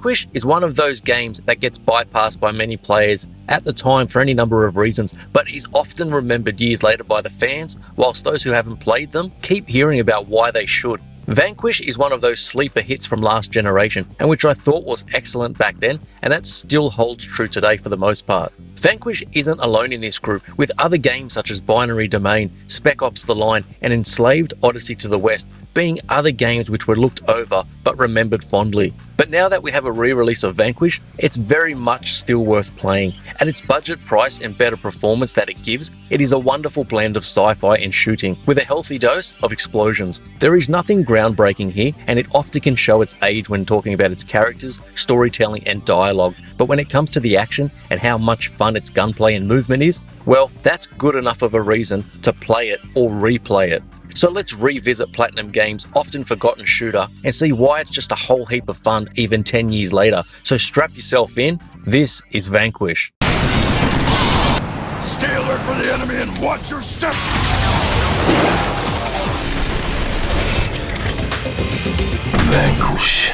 Vanquish is one of those games that gets bypassed by many players at the time for any number of reasons, but is often remembered years later by the fans, whilst those who haven't played them keep hearing about why they should. Vanquish is one of those sleeper hits from last generation, and which I thought was excellent back then, and that still holds true today for the most part. Vanquish isn't alone in this group, with other games such as Binary Domain, Spec Ops The Line, and Enslaved Odyssey to the West being other games which were looked over but remembered fondly. But now that we have a re-release of Vanquish, it's very much still worth playing. At its budget price and better performance that it gives, it is a wonderful blend of sci-fi and shooting, with a healthy dose of explosions. There is nothing groundbreaking here, and it often can show its age when talking about its characters, storytelling and dialogue, but when it comes to the action and how much fun its gunplay and movement is, well, that's good enough of a reason to play it or replay it. So let's revisit Platinum Games' often forgotten shooter and see why it's just a whole heap of fun even 10 years later. So strap yourself in, this is Vanquish. Stay alert for the enemy and watch your step! Vanquish.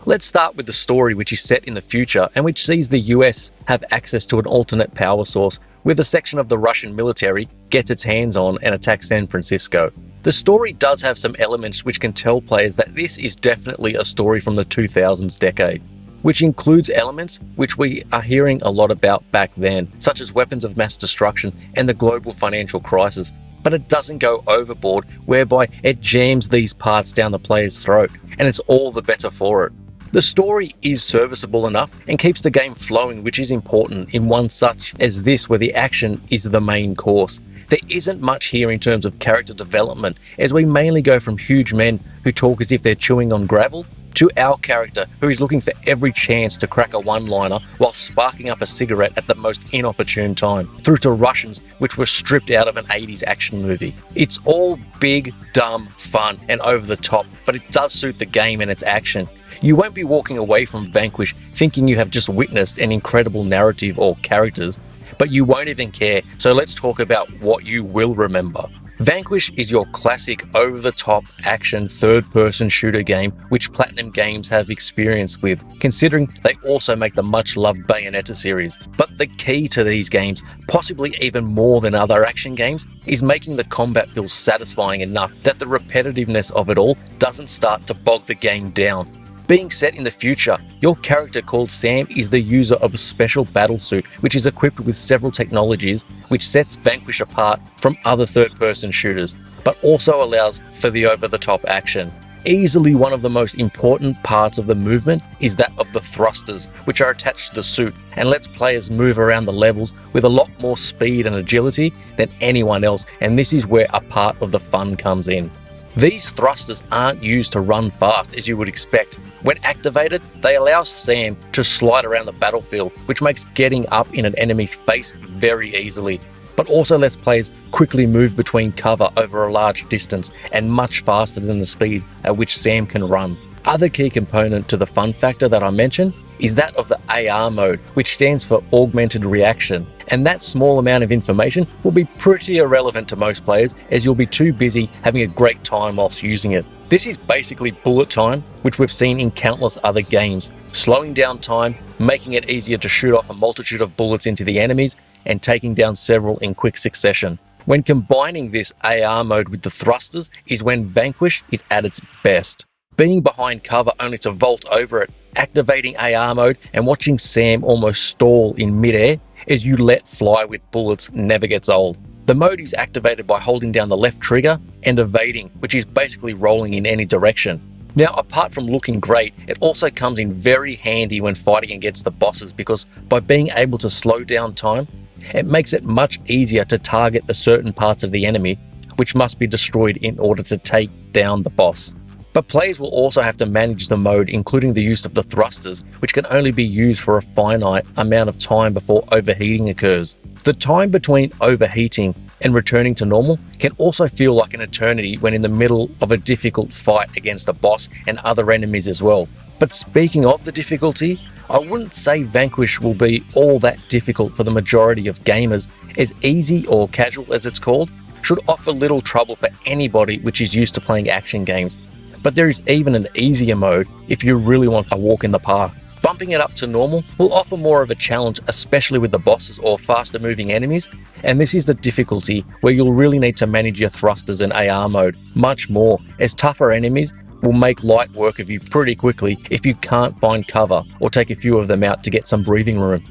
Let's start with the story, which is set in the future and which sees the US have access to an alternate power source, with a section of the Russian military gets its hands on and attacks San Francisco. The story does have some elements which can tell players that this is definitely a story from the 2000s decade, which includes elements which we are hearing a lot about back then, such as weapons of mass destruction and the global financial crisis. But it doesn't go overboard, whereby it jams these parts down the player's throat, and it's all the better for it. The story is serviceable enough and keeps the game flowing, which is important in one such as this where the action is the main course. There isn't much here in terms of character development, as we mainly go from huge men who talk as if they're chewing on gravel to our character who is looking for every chance to crack a one-liner while sparking up a cigarette at the most inopportune time, through to Russians which were stripped out of an 80s action movie. It's all big, dumb, fun and over the top, but it does suit the game and its action. You won't be walking away from Vanquish thinking you have just witnessed an incredible narrative or characters, but you won't even care, so let's talk about what you will remember. Vanquish is your classic over-the-top action third-person shooter game which Platinum Games have experience with, considering they also make the much-loved Bayonetta series. But the key to these games, possibly even more than other action games, is making the combat feel satisfying enough that the repetitiveness of it all doesn't start to bog the game down. Being set in the future, your character called Sam is the user of a special battlesuit which is equipped with several technologies which sets Vanquish apart from other third-person shooters, but also allows for the over-the-top action. Easily one of the most important parts of the movement is that of the thrusters, which are attached to the suit and lets players move around the levels with a lot more speed and agility than anyone else, and this is where a part of the fun comes in. These thrusters aren't used to run fast as you would expect. When activated, they allow Sam to slide around the battlefield, which makes getting up in an enemy's face very easily, but also lets players quickly move between cover over a large distance and much faster than the speed at which Sam can run. Other key component to the fun factor that I mentioned is that of the AR mode, which stands for Augmented Reaction. And that small amount of information will be pretty irrelevant to most players, as you'll be too busy having a great time whilst using it. This is basically bullet time, which we've seen in countless other games, slowing down time, making it easier to shoot off a multitude of bullets into the enemies, and taking down several in quick succession. When combining this AR mode with the thrusters is when Vanquish is at its best. Being behind cover only to vault over it, activating AR mode and watching Sam almost stall in midair as you let fly with bullets never gets old. The mode is activated by holding down the left trigger and evading, which is basically rolling in any direction. Now, apart from looking great, it also comes in very handy when fighting against the bosses, because by being able to slow down time, it makes it much easier to target the certain parts of the enemy which must be destroyed in order to take down the boss. But players will also have to manage the mode, including the use of the thrusters, which can only be used for a finite amount of time before overheating occurs. The time between overheating and returning to normal can also feel like an eternity when in the middle of a difficult fight against a boss and other enemies as well. But speaking of the difficulty, I wouldn't say Vanquish will be all that difficult for the majority of gamers, as easy or casual as it's called should offer little trouble for anybody which is used to playing action games. but there is even an easier mode if you really want a walk in the park. Bumping it up to normal will offer more of a challenge, especially with the bosses or faster moving enemies, and this is the difficulty where you'll really need to manage your thrusters and AR mode much more, as tougher enemies will make light work of you pretty quickly if you can't find cover or take a few of them out to get some breathing room.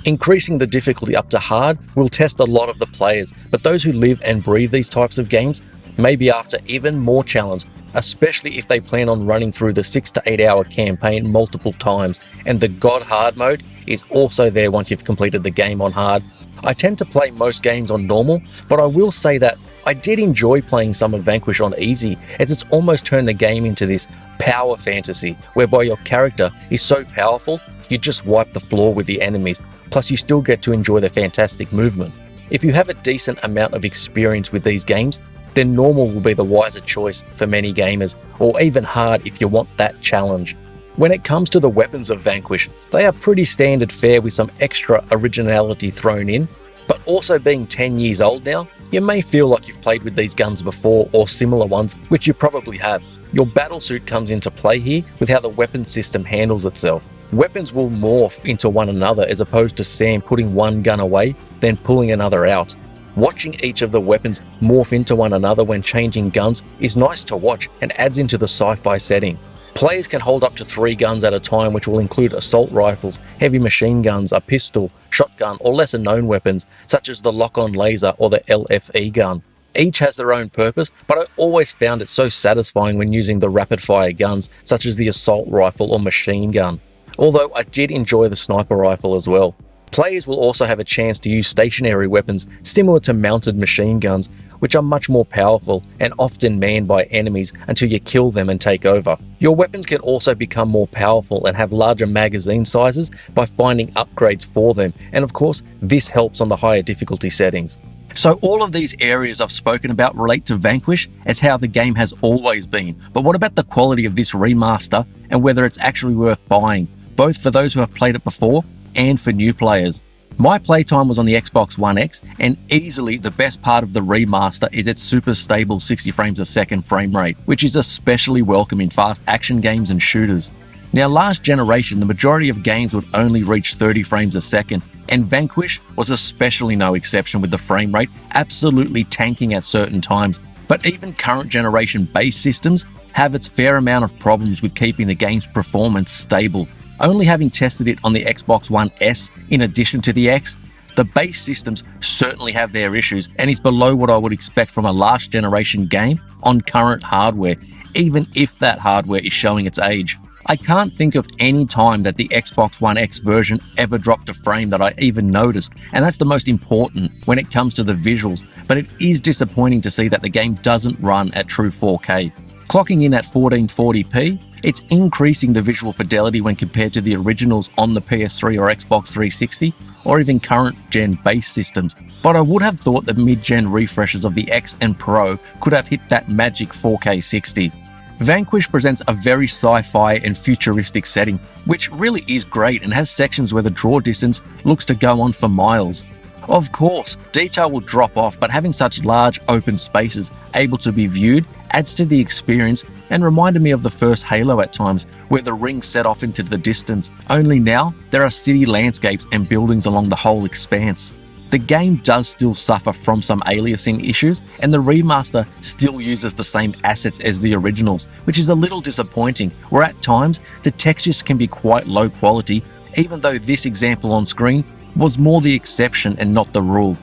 Increasing the difficulty up to hard will test a lot of the players, but those who live and breathe these types of games may be after even more challenge, especially if they plan on running through the 6 to 8 hour campaign multiple times, and the God Hard mode is also there once you've completed the game on hard. I tend to play most games on normal, but I will say that I did enjoy playing some of Vanquish on easy, as it's almost turned the game into this power fantasy, whereby your character is so powerful you just wipe the floor with the enemies, plus you still get to enjoy the fantastic movement. If you have a decent amount of experience with these games, then normal will be the wiser choice for many gamers, or even hard if you want that challenge. When it comes to the weapons of Vanquish, they are pretty standard fare with some extra originality thrown in, but also being 10 years old now, you may feel like you've played with these guns before or similar ones, which you probably have. Your battlesuit comes into play here with how the weapon system handles itself. Weapons will morph into one another as opposed to Sam putting one gun away, then pulling another out. Watching each of the weapons morph into one another when changing guns is nice to watch and adds into the sci-fi setting. Players can hold up to 3 guns at a time, which will include assault rifles, heavy machine guns, a pistol, shotgun, or lesser known weapons such as the lock-on laser or the LFE gun. Each has their own purpose, but I always found it so satisfying when using the rapid-fire guns such as the assault rifle or machine gun, although I did enjoy the sniper rifle as well. Players will also have a chance to use stationary weapons similar to mounted machine guns, which are much more powerful and often manned by enemies until you kill them and take over. Your weapons can also become more powerful and have larger magazine sizes by finding upgrades for them, and of course this helps on the higher difficulty settings. So all of these areas I've spoken about relate to Vanquish as how the game has always been, but what about the quality of this remaster and whether it's actually worth buying, both for those who have played it before and for new players? My playtime was on the Xbox One X, and easily the best part of the remaster is its super stable 60 frames a second frame rate, which is especially welcome in fast action games and shooters. Now, last generation, the majority of games would only reach 30 frames a second, and Vanquish was especially no exception, with the frame rate absolutely tanking at certain times. But even current generation base systems have its fair amount of problems with keeping the game's performance stable. Only having tested it on the Xbox One S in addition to the X, the base systems certainly have their issues and is below what I would expect from a last generation game on current hardware, even if that hardware is showing its age. I can't think of any time that the Xbox One X version ever dropped a frame that I even noticed, and that's the most important when it comes to the visuals, but it is disappointing to see that the game doesn't run at true 4K. Clocking in at 1440p, it's increasing the visual fidelity when compared to the originals on the PS3 or Xbox 360, or even current gen base systems, but I would have thought that mid-gen refreshes of the X and Pro could have hit that magic 4K 60. Vanquish presents a very sci-fi and futuristic setting, which really is great and has sections where the draw distance looks to go on for miles. Of course, detail will drop off, but having such large open spaces able to be viewed adds to the experience and reminded me of the first Halo at times, where the rings set off into the distance, only now there are city landscapes and buildings along the whole expanse. The game does still suffer from some aliasing issues, and the remaster still uses the same assets as the originals, which is a little disappointing, where at times the textures can be quite low quality, even though this example on screen was more the exception and not the rule.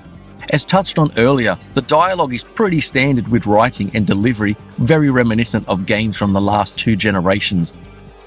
As touched on earlier, the dialogue is pretty standard with writing and delivery very reminiscent of games from the last 2 generations.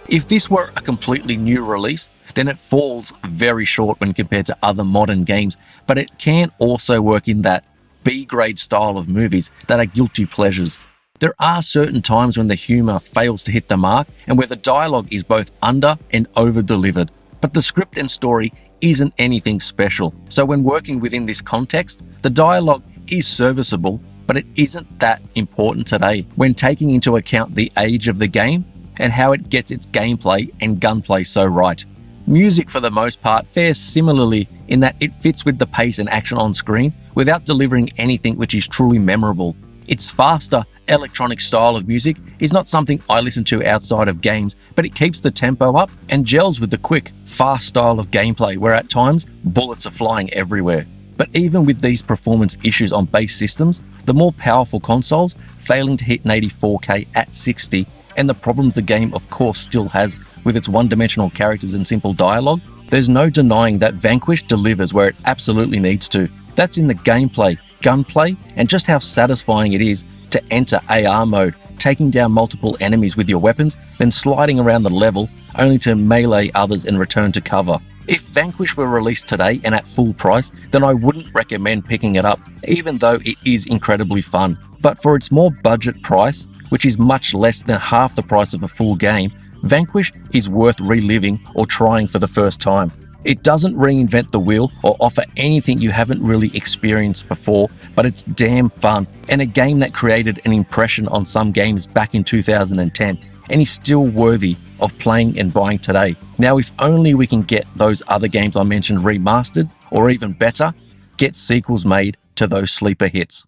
If this were a completely new release, then it falls very short when compared to other modern games, but it can also work in that B-grade style of movies that are guilty pleasures. There are certain times when the humour fails to hit the mark and where the dialogue is both under and over-delivered, but the script and story isn't anything special. So when working within this context, the dialogue is serviceable, but it isn't that important today when taking into account the age of the game and how it gets its gameplay and gunplay so right. Music, for the most part, fares similarly in that it fits with the pace and action on screen without delivering anything which is truly memorable. Its faster, electronic style of music is not something I listen to outside of games, but it keeps the tempo up and gels with the quick, fast style of gameplay where at times bullets are flying everywhere. But even with these performance issues on base systems, the more powerful consoles failing to hit 84K at 60, and the problems the game of course still has with its one-dimensional characters and simple dialogue, there's no denying that Vanquish delivers where it absolutely needs to. That's in the gameplay, gunplay, and just how satisfying it is to enter AR mode, taking down multiple enemies with your weapons, then sliding around the level only to melee others and return to cover. If Vanquish were released today and at full price, then I wouldn't recommend picking it up, even though it is incredibly fun. But for its more budget price, which is much less than half the price of a full game, Vanquish is worth reliving or trying for the first time. It doesn't reinvent the wheel or offer anything you haven't really experienced before, but it's damn fun, and a game that created an impression on some games back in 2010, and is still worthy of playing and buying today. Now, if only we can get those other games I mentioned remastered, or even better, get sequels made to those sleeper hits.